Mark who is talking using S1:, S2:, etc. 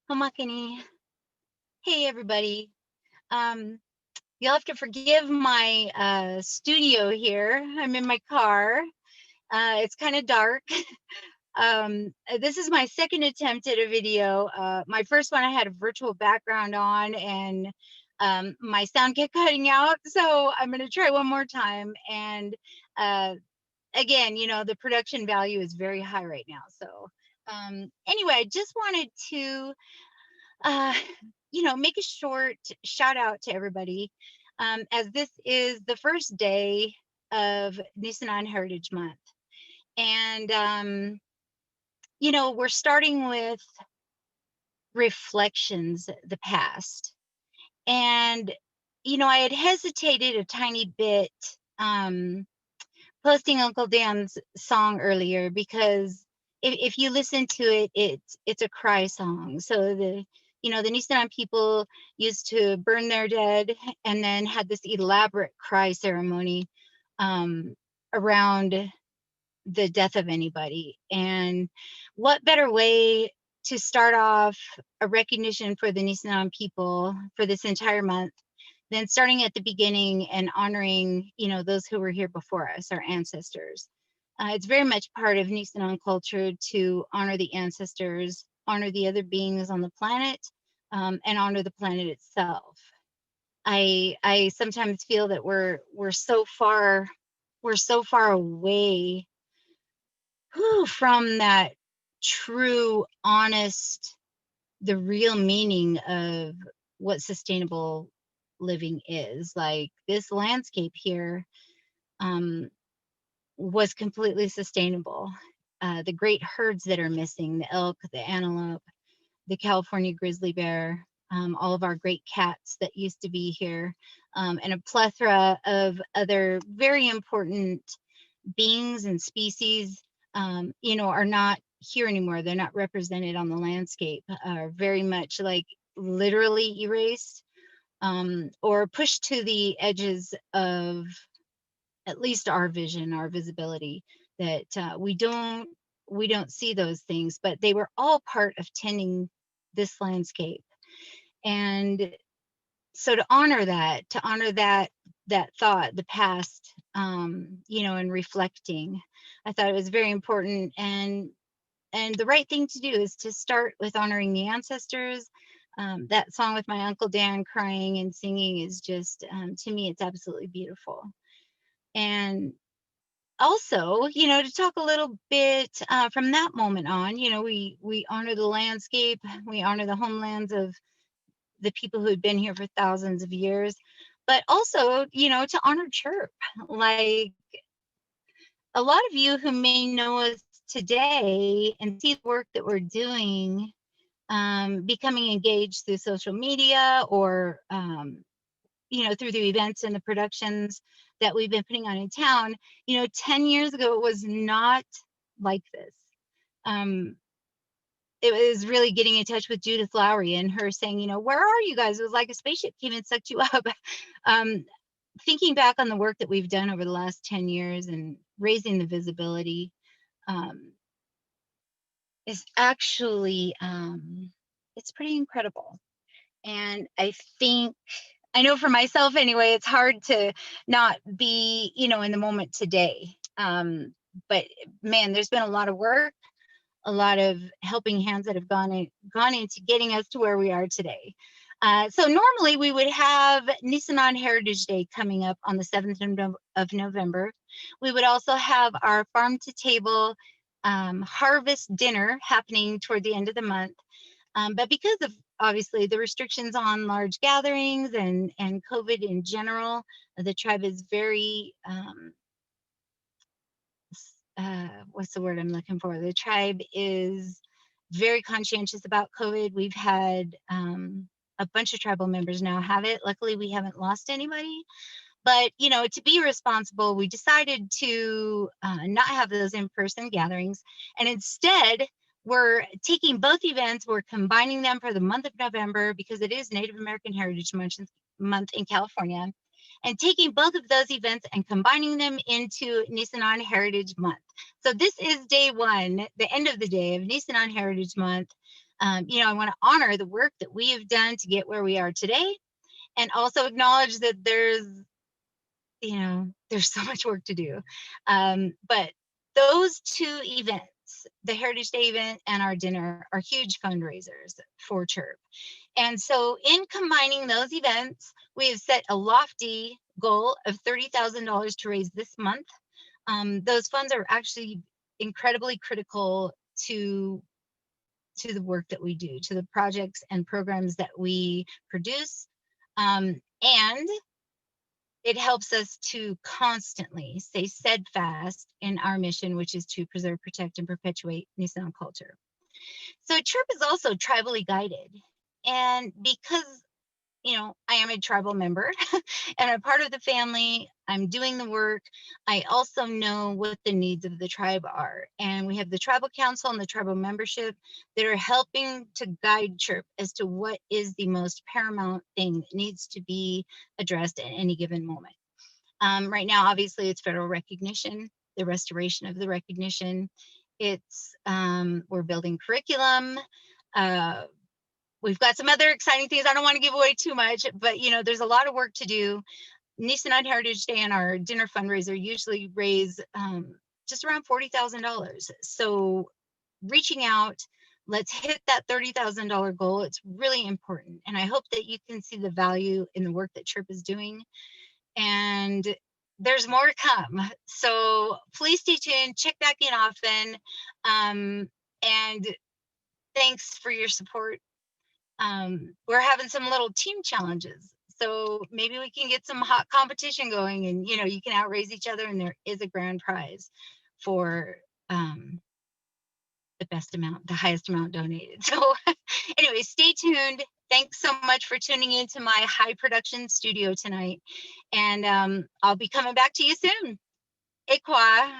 S1: Hamakani. Hey everybody. Um, you'll have to forgive my studio here. I'm in my car. It's kind of dark. This is my second attempt at a video. My first one I had a virtual background on and my sound kept cutting out. So I'm going to try one more time. And again, the production value is very high right now. So anyway, I just wanted to uh, make a short shout out to everybody, as this is the first day of Nisenan Heritage Month. And, we're starting with reflections, the past. And, I had hesitated a tiny bit posting Uncle Dan's song earlier because if you listen to it, it's a cry song. So the Nisenan people used to burn their dead and then had this elaborate cry ceremony around the death of anybody. And what better way to start off a recognition for the Nisenan people for this entire month than starting at the beginning and honoring, those who were here before us, our ancestors. It's very much part of Nisenan culture to honor the ancestors, honor the other beings on the planet, and honor the planet itself. I sometimes feel that we're so far away from that true, honest, the real meaning of what sustainable living is. Like this landscape here was completely sustainable. The great herds that are missing, the elk, the antelope, the California grizzly bear, all of our great cats that used to be here, and a plethora of other very important beings and species, are not here anymore. They're not represented on the landscape, are very much like literally erased, or pushed to the edges of at least our vision, our visibility, that we don't see those things, but they were all part of tending this landscape. And so to honor that thought, the past, and reflecting, I thought it was very important. And the right thing to do is to start with honoring the ancestors. That song with my Uncle Dan crying and singing is just, to me, it's absolutely beautiful. And also, to talk a little bit from that moment on, we honor the landscape, we honor the homelands of the people who had been here for thousands of years, but also, to honor CHIRP. Like a lot of you who may know us today and see the work that we're doing, becoming engaged through social media or, through the events and the productions that we've been putting on in town, 10 years ago, it was not like this. It was really getting in touch with Judith Lowry and her saying, where are you guys? It was like a spaceship came and sucked you up. Thinking back on the work that we've done over the last 10 years and raising the visibility, is actually, it's pretty incredible. And I know for myself anyway, it's hard to not be, in the moment today. But man, there's been a lot of work, a lot of helping hands that have gone into getting us to where we are today. So normally we would have Nisenan Heritage Day coming up on the 7th of November. We would also have our farm to table harvest dinner happening toward the end of the month. But because of obviously the restrictions on large gatherings and COVID in general, the tribe is very, what's the word I'm looking for? The tribe is very conscientious about COVID. We've had a bunch of tribal members now have it. Luckily, we haven't lost anybody. But, to be responsible, we decided to not have those in-person gatherings. And instead, we're taking both events, we're combining them for the month of November because it is Native American Heritage Month in California, and taking both of those events and combining them into Nisenan Heritage Month. So this is day one, the end of the day of Nisenan Heritage Month. I want to honor the work that we have done to get where we are today, and also acknowledge that there's so much work to do. But those two events, the Heritage Day event and our dinner, are huge fundraisers for CHIRP. And so in combining those events, we have set a lofty goal of $30,000 to raise this month. Those funds are actually incredibly critical to the work that we do, to the projects and programs that we produce. And it helps us to constantly stay steadfast in our mission, which is to preserve, protect, and perpetuate Nisenan culture. So CHIRP is also tribally guided. And because I am a tribal member and I'm part of the family, I'm doing the work, I also know what the needs of the tribe are. And we have the tribal council and the tribal membership that are helping to guide CHIRP as to what is the most paramount thing that needs to be addressed at any given moment. Right now, obviously, it's federal recognition, the restoration of the recognition. We're building curriculum. We've got some other exciting things. I don't want to give away too much, but there's a lot of work to do. Nisenan Heritage Day and our dinner fundraiser usually raise just around $40,000. So reaching out, let's hit that $30,000 goal. It's really important. And I hope that you can see the value in the work that CHIRP is doing. And there's more to come. So please stay tuned, check back in often. And thanks for your support. We're having some little team challenges, so maybe we can get some hot competition going, and you can outraise each other, and there is a grand prize for the highest amount donated. So anyway, stay tuned. Thanks so much for tuning into my high production studio tonight, and I'll be coming back to you soon. Ekwa.